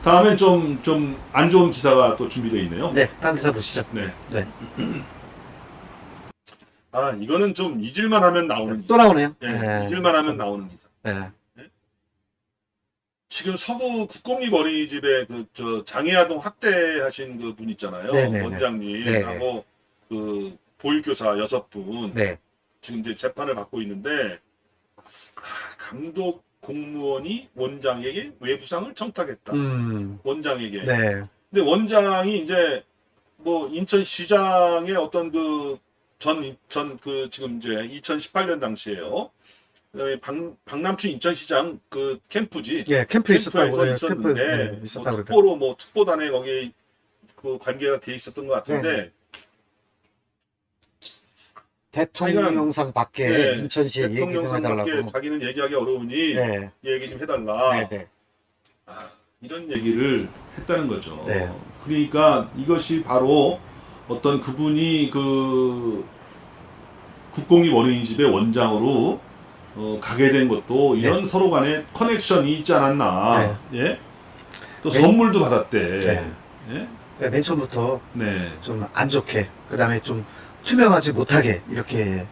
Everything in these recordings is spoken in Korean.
다음엔 좀 안 좋은 기사가 또 준비되어 있네요. 네, 다음 기사 보시죠. 네. 네. 아, 이거는 좀 잊을만 하면 나오는 기사. 또 나오네요. 네, 네. 잊을만 하면 나오는 기사. 네. 지금 서부 국공립 어린이집에 저 장애아동 학대하신 그 분 있잖아요. 네네네. 원장님하고 그 보육교사 6분. 네. 지금 이제 재판을 받고 있는데, 감독 공무원이 원장에게 외부상을 청탁했다. 원장에게. 네. 근데 원장이 이제 뭐 인천시장의 어떤 지금 이제 2018년 당시에요. 그다음에 박남춘 인천시장 그 캠프지. 예, 캠프에 캠프에서 있었다고. 있었는데 캠프, 있었다고 뭐 특보로 뭐 특보단에 거기 그 관계가 돼 있었던 것 같은데. 대통령상 밖에 네, 인천시에 얘기 좀 대통령상밖에 해달라고. 자기는 얘기하기 어려우니 네. 얘기 좀 해달라. 네. 이런 얘기를 했다는 거죠. 네. 그러니까 이것이 바로 어떤 그분이 그 국공립 어린이집의 원장으로 가게 된 것도 이런 서로 간에 커넥션이 있지 않았나. 예? 또 선물도 받았대. 네. 예? 맨 처음부터 네. 좀 안 좋게, 그 다음에 좀 투명하지 못하게 이렇게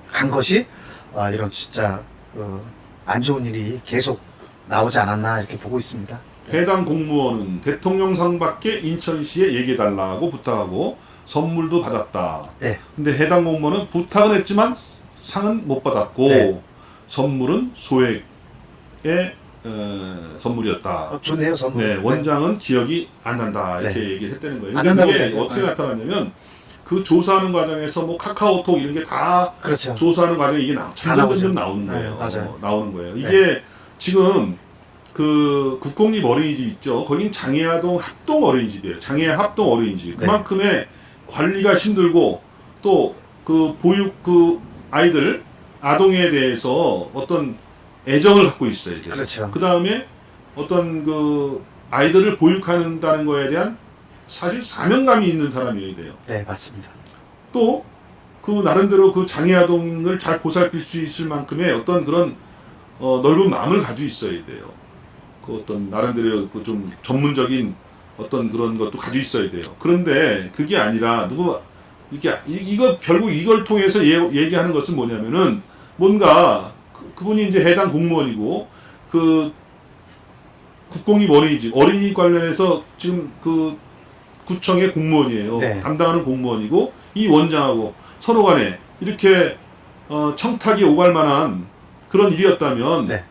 간 것이 이런 진짜 안 좋은 일이 계속 나오지 않았나 이렇게 보고 있습니다. 해당 공무원은 대통령상밖에 인천시에 얘기해달라고 부탁하고 선물도 받았다. 네. 근데 해당 공무원은 부탁은 했지만 상은 못 받았고 네. 선물은 소액의 선물이었다. 좋네요, 선물. 네, 원장은 기억이 안 난다 이렇게 네. 얘기를 했다는 거예요. 안 근데 난다고 그게 그러죠. 어떻게 나타났냐면 그 조사하는 과정에서 뭐 카카오톡 이런 게 다 그렇죠. 조사하는 과정에 이게 점점 나오는 네, 거예요. 맞아요. 나오는 거예요. 이게 지금 그 국공립 어린이집 있죠. 거긴 장애아동 합동 어린이집이에요. 장애아 합동 어린이집. 그만큼의 관리가 힘들고 또 그 보육 그 아이들 아동에 대해서 어떤 애정을 갖고 있어야 돼요. 그렇죠. 그 다음에 어떤 그 아이들을 보육한다는 거에 대한 사실 사명감이 있는 사람이어야 돼요. 네, 맞습니다. 또 그 나름대로 그 장애아동을 잘 보살필 수 있을 만큼의 어떤 그런 넓은 마음을 가지고 있어야 돼요. 그 어떤 나름대로 그 좀 전문적인 어떤 그런 것도 가지고 있어야 돼요. 그런데 그게 아니라 이거 결국 이걸 통해서 얘기하는 것은 뭐냐면은 뭔가 그분이 이제 해당 공무원이고 그 국공립 어린이 관련해서 지금 그 구청의 공무원이에요. 네. 담당하는 공무원이고 이 원장하고 서로 간에 이렇게 청탁이 오갈 만한 그런 일이었다면 네.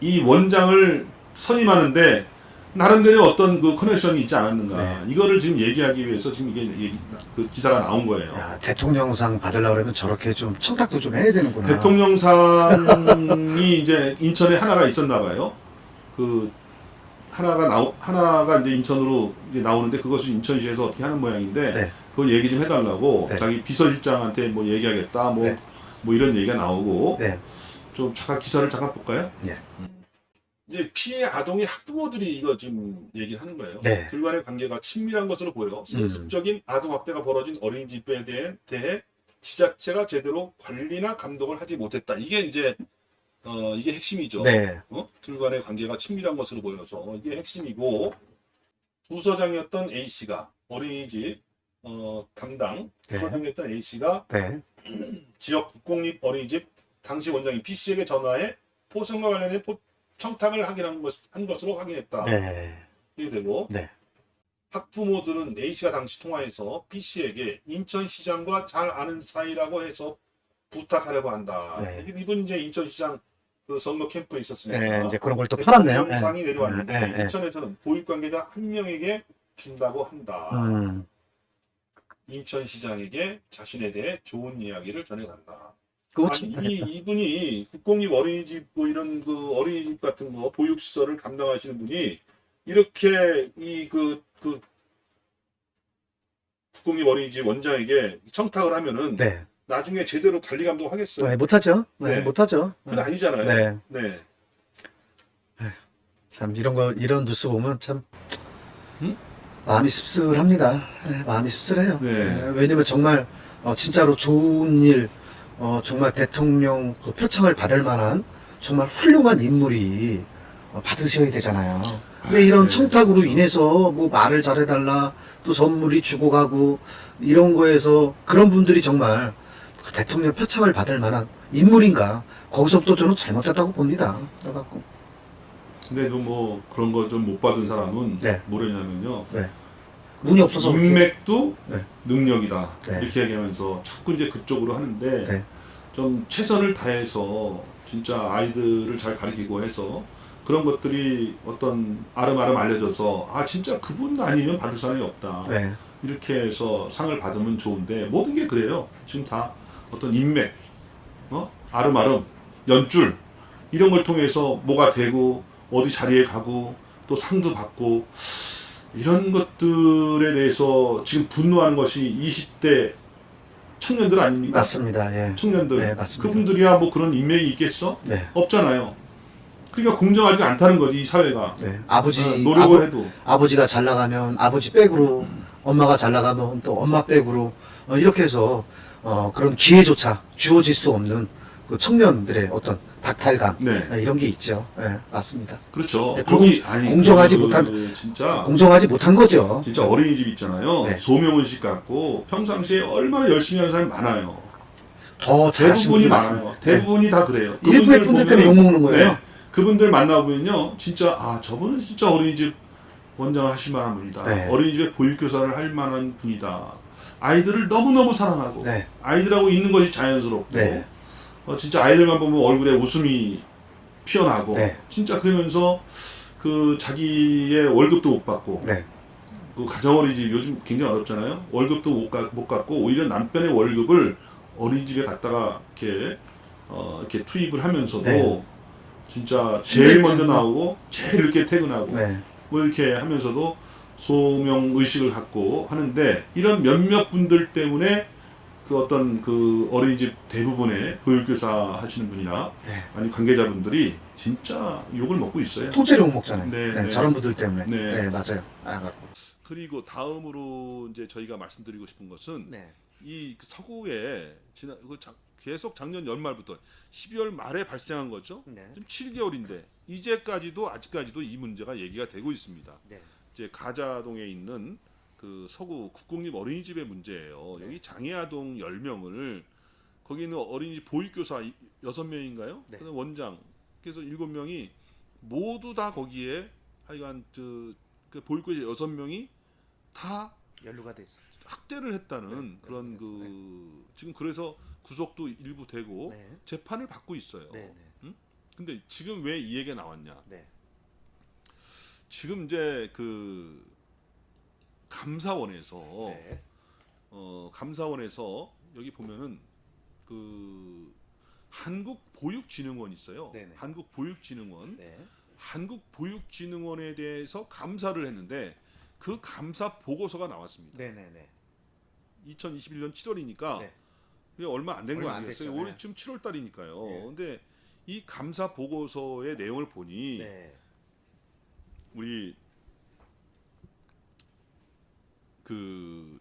이 원장을 선임하는데 나름대로 어떤 그 커넥션이 있지 않았는가. 이거를 지금 얘기하기 위해서 지금 이게 그 기사가 나온 거예요. 야, 대통령상 받으려고 그러면 저렇게 좀 청탁도 좀 해야 되는구나. 대통령상이 이제 인천에 하나가 있었나 봐요. 그 하나가 이제 인천으로 이제 나오는데 그것을 인천시에서 어떻게 하는 모양인데 그거 얘기 좀 해달라고 자기 비서실장한테 뭐 얘기하겠다 뭐 이런 얘기가 나오고 좀 잠깐 기사를 잠깐 볼까요? 네. 이제 피해 아동의 학부모들이 이거 지금 얘기를 하는 거예요. 네. 둘 간의 관계가 친밀한 것으로 보여 실습적인 아동 학대가 벌어진 어린이집에 대해 지자체가 제대로 관리나 감독을 하지 못했다. 이게 이제 이게 핵심이죠. 네. 둘 간의 관계가 친밀한 것으로 보여서 이게 핵심이고 부서장이었던 A 씨가 어린이집 담당 부서장이었던 A 씨가 지역 국공립 어린이집 당시 원장인 B 씨에게 전화해 포성과 관련해 청탁을 한 것으로 확인했다. 이게 되고 학부모들은 A 씨가 당시 통화해서 B 씨에게 인천시장과 잘 아는 사이라고 해서 부탁하려고 한다. 이분 이제 인천시장 그 선거 캠프에 있었으니까 이제 그런 걸 또 팔았네요. 영상이 내려왔는데 인천에서는 보육 관계자 한 명에게 준다고 한다. 인천시장에게 자신에 대해 좋은 이야기를 전해간다. 이분이 국공립 어린이집 뭐 이런 그 어린이집 같은 거 보육시설을 감당하시는 분이 이렇게 국공립 어린이집 원장에게 청탁을 하면은 나중에 제대로 관리 감독하겠어요? 못하죠. 못하죠. 그건 아니잖아요. 참 이런 뉴스 보면 참 마음이 씁쓸합니다. 마음이 씁쓸해요. 왜냐면 정말 진짜로 좋은 일, 정말 대통령 그 표창을 받을 만한 정말 훌륭한 인물이 받으셔야 되잖아요. 근데 이런 청탁으로 인해서 뭐 말을 잘해달라, 또 선물이 주고 가고 이런 거에서 그런 분들이 정말 대통령 표창을 받을 만한 인물인가? 거기서부터 저는 잘못했다고 봅니다. 그래갖고. 근데 뭐 그런 거 좀 못 받은 사람은 네. 뭐냐면요. 네. 운이 없어서 그렇게. 인맥도 네. 능력이다. 네. 이렇게 얘기하면서 자꾸 이제 그쪽으로 하는데 네. 좀 최선을 다해서 진짜 아이들을 잘 가르치고 해서 그런 것들이 어떤 아름아름 알려져서 아 진짜 그분 아니면 받을 사람이 없다. 네. 이렇게 해서 상을 받으면 좋은데 모든 게 그래요. 지금 다 어떤 인맥, 아름아름, 연줄 이런 걸 통해서 뭐가 되고 어디 자리에 가고 또 상도 받고 이런 것들에 대해서 지금 분노하는 것이 20대 청년들 아닙니까? 맞습니다. 예. 청년들. 네, 맞습니다. 그분들이야 뭐 그런 인맥이 있겠어? 네. 없잖아요. 그러니까 공정하지 않다는 거지 이 사회가. 네. 아버지 노력을 해도. 아버지가 잘 나가면 아버지 백으로, 엄마가 잘 나가면 또 엄마 백으로 이렇게 해서 그런 기회조차 주어질 수 없는 그 청년들의 어떤 박탈감 네. 이런 게 있죠. 네, 맞습니다. 그렇죠. 네, 거기 공정하지 그 못한 진짜 공정하지 못한 거죠. 진짜 어린이집 있잖아요. 네. 소명의식 갖고 평상시에 얼마나 열심히 하는 사람이 많아요. 더 잘하시는 대부분이 분이 많아요. 많습니다. 대부분이 다 그래요. 일부의 분들 때문에 욕먹는 거예요. 그분들 만나보면요. 진짜 저분은 진짜 어린이집 원장을 하실 만한 분이다. 네. 어린이집에 보육교사를 할 만한 분이다. 아이들을 너무너무 사랑하고 네. 아이들하고 있는 것이 자연스럽고 네. 진짜 아이들만 보면 얼굴에 웃음이 피어나고 네. 진짜 그러면서 그 자기의 월급도 못 받고 네. 그 가정어린이집 요즘 굉장히 어렵잖아요. 월급도 못 갖고 오히려 남편의 월급을 어린이집에 갖다가 이렇게 투입을 하면서도 네. 진짜 제일 먼저 나오고 제일 늦게 퇴근하고 네. 뭐 이렇게 하면서도 소명 의식을 갖고 하는데 이런 몇몇 분들 때문에 그 어떤 그 어린이집 대부분의 보육교사 하시는 분이나 네. 아니 관계자분들이 진짜 욕을 먹고 있어요. 통째로 욕 먹잖아요. 네, 네, 네. 저런 분들 때문에. 네. 네, 맞아요. 그리고 다음으로 이제 저희가 말씀드리고 싶은 것은 네. 이 서구에 계속 작년 연말부터 12월 말에 발생한 거죠. 네. 지금 7개월인데 아직까지도 이 문제가 얘기가 되고 있습니다. 네. 이제 가자동에 있는 그 서구 국공립 어린이집의 문제예요. 네. 여기 장애아동 10명을 거기 있는 어린이집 보육교사 6명인가요? 네. 그다음 원장 그래서 7명이 모두 다 거기에 하여간 그 보육교사 6명이 다 연루가 돼 있었죠. 학대를 했다는 네, 그런 그래서, 지금 그래서 구속도 일부 되고 네. 재판을 받고 있어요. 네, 네. 응? 근데 지금 왜 이 얘기가 나왔냐? 네. 지금 이제 그 감사원에서 네. 감사원에서 여기 보면은 그 한국보육진흥원 있어요. 네네. 한국보육진흥원. 네. 한국보육진흥원에 대해서 감사를 했는데 그 감사 보고서가 나왔습니다. 네, 네, 네. 2021년 7월이니까 네. 그게 얼마 안 된 거 얼마 안 아니겠어요? 됐죠. 올해 네. 지금 7월 달이니까요. 네. 근데 이 감사 보고서의 내용을 보니 네. 우리 그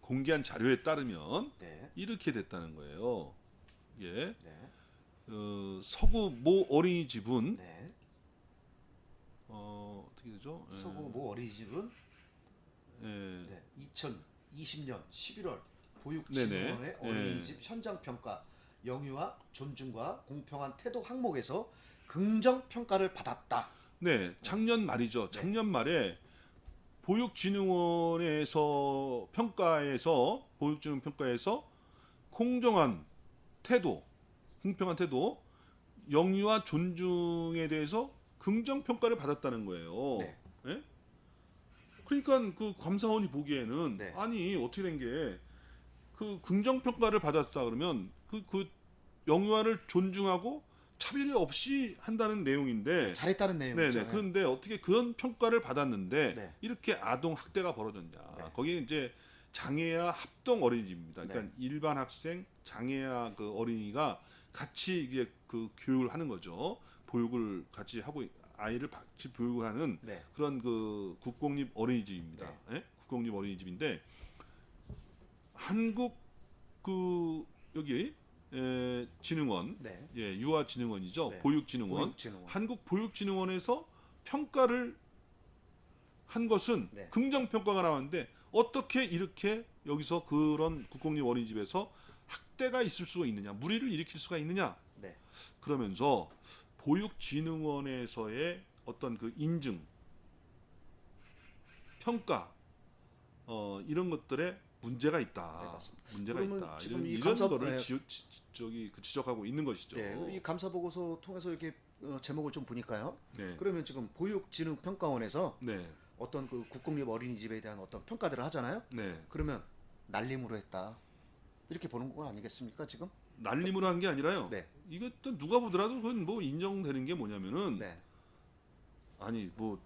공개한 자료에 따르면 네. 이렇게 됐다는 거예요. 예. 네. 서구 모 어린이집은 네. 어떻게 되죠? 서구 모 어린이집은 예. 네. 2020년 11월 네네. 보육진흥원의 예. 어린이집 현장 평가 영유아 존중과 공평한 태도 항목에서 긍정 평가를 받았다. 네, 작년 말이죠. 네. 작년 말에 보육진흥원에서 보육진흥 평가에서 공정한 태도, 공평한 태도, 영유아 존중에 대해서 긍정 평가를 받았다는 거예요. 네. 예? 그러니까 그 감사원이 보기에는 네. 아니 어떻게 된 게 그 긍정 평가를 받았다 그러면 그 영유아를 존중하고 차별이 없이 한다는 내용인데 잘했다는 내용이죠. 네네. 그런데 어떻게 그런 평가를 받았는데 네. 이렇게 아동 학대가 벌어졌냐? 네. 거기에 이제 장애아 합동 어린이집입니다. 네. 그러니까 일반 학생, 장애아 그 어린이가 같이 이게 그 교육을 하는 거죠. 보육을 같이 하고 아이를 같이 교육을 하는 네. 그런 그 국공립 어린이집입니다. 예? 국공립 어린이집인데 한국 그 여기 진흥원, 네. 예, 유아진흥원이죠. 네. 보육진흥원, 보육진흥원. 한국보육진흥원에서 평가를 한 것은 네. 긍정평가가 나왔는데 어떻게 이렇게 여기서 그런 국공립 어린이집에서 학대가 있을 수가 있느냐, 무리를 일으킬 수가 있느냐. 네. 그러면서 보육진흥원에서의 어떤 그 인증, 평가, 이런 것들에 문제가 있다. 네, 맞습니다. 문제가 그러면 있다. 지금 이런, 이 이런 감사- 거를 네. 지적하고 있는 것이죠. 네, 이 감사 보고서 통해서 이렇게 제목을 좀 보니까요. 네. 그러면 지금 보육진흥평가원에서 네, 어떤 그 국공립 어린이집에 대한 어떤 평가들을 하잖아요. 네. 그러면 날림으로 했다. 이렇게 보는 거 아니겠습니까, 지금? 날림으로 한 게 아니라요. 네. 이것도 누가 보더라도 그건 뭐 인정되는 게 뭐냐면은 네. 아니 뭐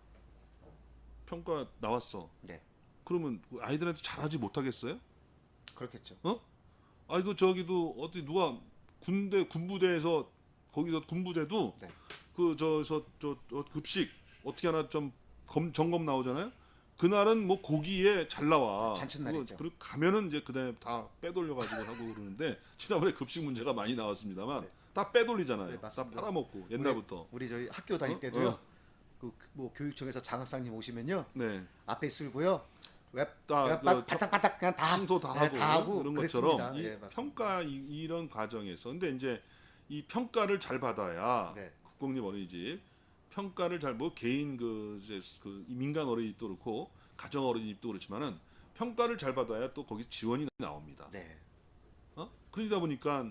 평가 나왔어. 네. 그러면 그 아이들한테 잘하지 못하겠어요? 그렇겠죠. 아이고 저기도 어디 누가 군부대에서 거기서 군부대도 네. 그 급식 어떻게 하나 좀 점검 나오잖아요. 그날은 뭐 고기에 잘 나와. 잔칫날이죠. 그리고 가면은 이제 그다음에 다 빼돌려 가지고 하고 그러는데 지난번에 급식 문제가 많이 나왔습니다만 네. 다 빼돌리잖아요. 네, 다 맞습니다. 팔아먹고 옛날부터. 우리 저희 학교 다닐 때도요. 그 뭐 교육청에서 장학사님 오시면요. 네. 앞에 쓸고요. 다 바닥바닥 그냥 다 청소 다 네, 하고, 그런 그런 것처럼 것처럼 이 예, 맞습니다. 평가 이런 과정에서 근데 이제 이 평가를 잘 받아야 네. 국공립 어린이집 평가를 잘 뭐 개인 이 민간 어린이집도 그렇고 가정 어린이집도 그렇지만은 평가를 잘 받아야 또 거기 지원이 나옵니다. 네. 그러다 보니까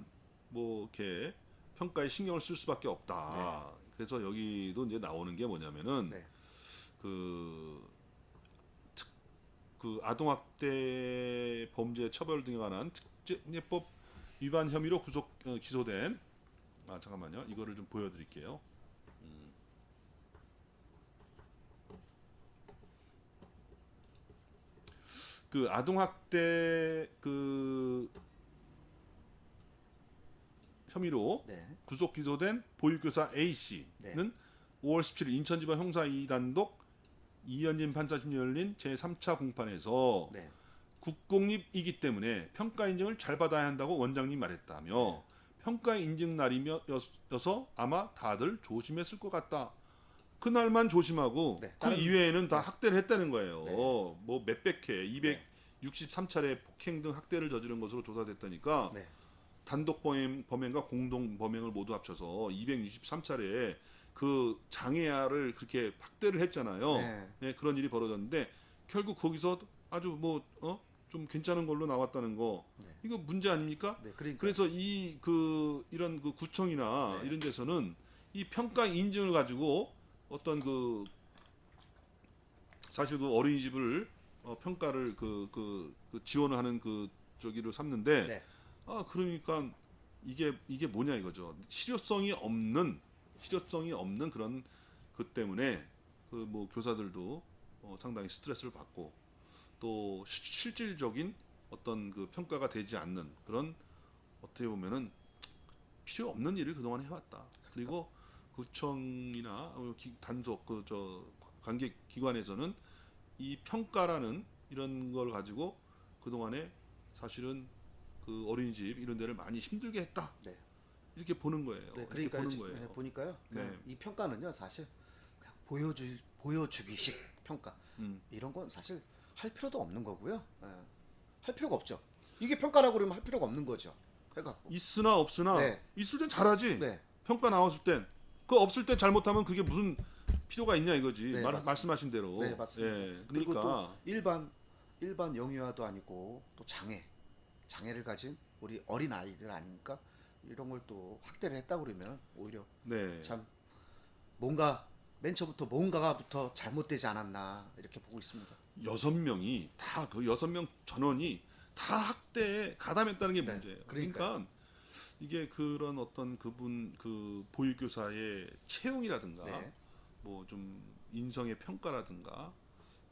뭐 이렇게 평가에 신경을 쓸 수밖에 없다. 그래서 여기도 이제 나오는 게 뭐냐면은 네. 그 아동학대 범죄 처벌 등에 관한 특례법 위반 혐의로 기소된 잠깐만요. 이거를 좀 보여드릴게요. 그 아동학대 혐의로 네. 구속 기소된 보육교사 A 씨는 네. 5월 17일 인천지방 형사 2단독 이현진 판사심 열린 제3차 공판에서 네. 국공립이기 때문에 평가 인증을 잘 받아야 한다고 원장님 말했다며 평가 인증 날이면서 아마 다들 조심했을 것 같다. 그날만 조심하고 네, 그 이외에는 다 학대를 했다는 거예요. 네. 뭐 몇백 회, 263차례 폭행 등 학대를 저지른 것으로 조사됐다니까 네. 단독 범행과 공동 범행을 모두 합쳐서 263차례 그 장애아를 그렇게 학대를 했잖아요. 네. 네, 그런 일이 벌어졌는데 결국 거기서 아주 좀 괜찮은 걸로 나왔다는 거. 네. 이거 문제 아닙니까? 네. 그러니까 그래서 이런 그 구청이나 네. 이런 데서는 이 평가 인증을 가지고 어떤 사실 그 어린이집을 평가를 지원을 하는 저기를 삼는데 네. 그러니까 이게 뭐냐 이거죠. 실효성이 없는 그런 때문에 뭐 교사들도 상당히 스트레스를 받고 또 실질적인 어떤 그 평가가 되지 않는 그런 어떻게 보면은 필요 없는 일을 그동안 해왔다. 그리고 구청이나 단속 관계 기관에서는 이 평가라는 이런 걸 가지고 그동안에 사실은 그 어린이집 이런 데를 많이 힘들게 했다. 네. 이렇게 보는 거예요. 네, 이렇게 그러니까 보는 거예요. 네, 보니까요. 그냥 네. 이 평가는요, 사실 그냥 보여주기식 평가 이런 건 사실 할 필요도 없는 거고요. 예. 할 필요가 없죠. 이게 평가라고 그러면 할 필요가 없는 거죠. 해갖고. 있으나 없으나 네. 있을 땐 잘하지. 네. 평가 나왔을 땐 그 없을 땐 잘못하면 그게 무슨 필요가 있냐 이거지. 네, 맞습니다. 말씀하신 대로. 네, 맞습니다. 예, 그리고 그러니까 또 일반 영유아도 아니고 또 장애를 가진 우리 어린 아이들 아닙니까? 이런 걸 또 학대를 했다 그러면 오히려 네. 참 뭔가 맨 처음부터 뭔가가부터 잘못되지 않았나 이렇게 보고 있습니다. 6명이 다 그 6명 전원이 다 학대에 가담했다는 게 네, 문제예요. 그러니까요. 그러니까 이게 그런 어떤 그 보육교사의 채용이라든가 네. 뭐 좀 인성의 평가라든가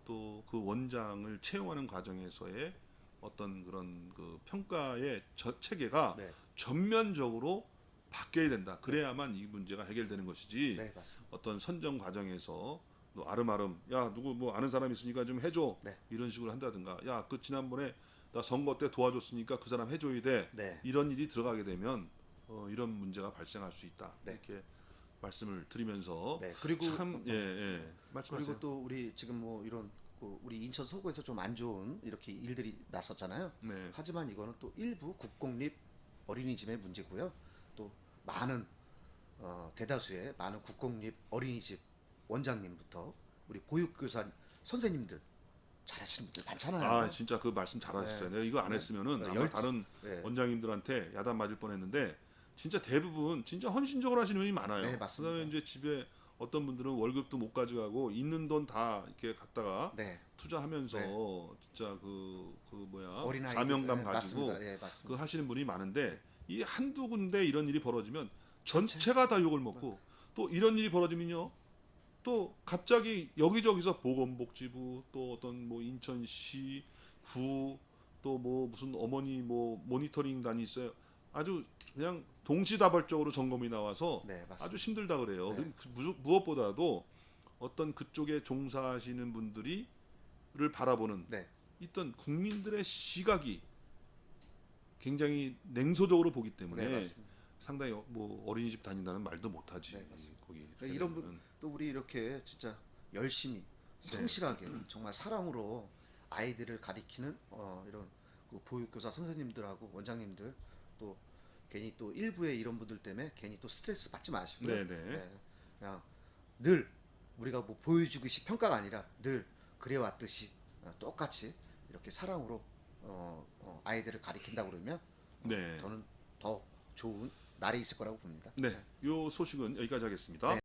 또 그 원장을 채용하는 과정에서의 어떤 그런 그 평가의 체계가 네. 전면적으로 바뀌어야 된다. 그래야만 이 문제가 해결되는 것이지. 네, 맞습니다. 어떤 선정 과정에서 또 아름아름 야 누구 뭐 아는 사람 있으니까 좀 해줘 네. 이런 식으로 한다든가 야 그 지난번에 나 선거 때 도와줬으니까 그 사람 해줘야 돼. 네. 이런 일이 들어가게 되면 이런 문제가 발생할 수 있다. 네. 이렇게 말씀을 드리면서 네. 그리고 참 말씀하세요. 그리고 또 우리 지금 뭐 이런 우리 인천 서구에서 좀 안 좋은 이렇게 일들이 났었잖아요. 네. 하지만 이거는 또 일부 국공립 어린이집의 문제고요. 또 많은 대다수의 많은 국공립 어린이집 원장님부터 우리 보육교사 선생님들 잘하시는 분들 많잖아요. 아 진짜 그 말씀 잘하셨어요. 네. 내가 이거 안 했으면은 네. 아마 다른 네. 원장님들한테 야단 맞을 뻔했는데 진짜 대부분 진짜 헌신적으로 하시는 분이 많아요. 네, 맞습니다. 그다음에 이제 집에 어떤 분들은 월급도 못 가져가고 있는 돈 다 이렇게 갖다가 네. 투자하면서 네. 진짜 그 뭐야 어린아이들, 사명감 네, 가지고 맞습니다. 네, 맞습니다. 그 하시는 분이 많은데 이 한두 군데 이런 일이 벌어지면 전체가 다 욕을 먹고 또 이런 일이 벌어지면요 또 갑자기 여기저기서 보건복지부 또 어떤 뭐 인천시 구 또 뭐 무슨 어머니 뭐 모니터링 단이 있어요. 아주 그냥 동시다발적으로 점검이 나와서 네, 맞습니다. 아주 힘들다 그래요. 네. 무엇보다도 어떤 그쪽에 종사하시는 분들이를 바라보는 네. 있던 국민들의 시각이 굉장히 냉소적으로 보기 때문에 네, 맞습니다. 상당히 뭐 어린이집 다닌다는 말도 못하지. 네, 맞습니다. 거기 그러니까 이런 분 또 우리 이렇게 진짜 열심히 성실하게 정말 사랑으로 아이들을 가리키는 이런 그 보육교사 선생님들하고 원장님들 또 괜히 또 일부의 이런 분들 때문에 괜히 또 스트레스 받지 마시고요. 네네. 네, 그냥 늘 우리가 뭐 보여주기식 평가가 아니라 늘 그래왔듯이 똑같이 이렇게 사랑으로 아이들을 가리킨다 그러면 네. 저는 더 좋은 날이 있을 거라고 봅니다. 네. 요 소식은 여기까지 하겠습니다. 네.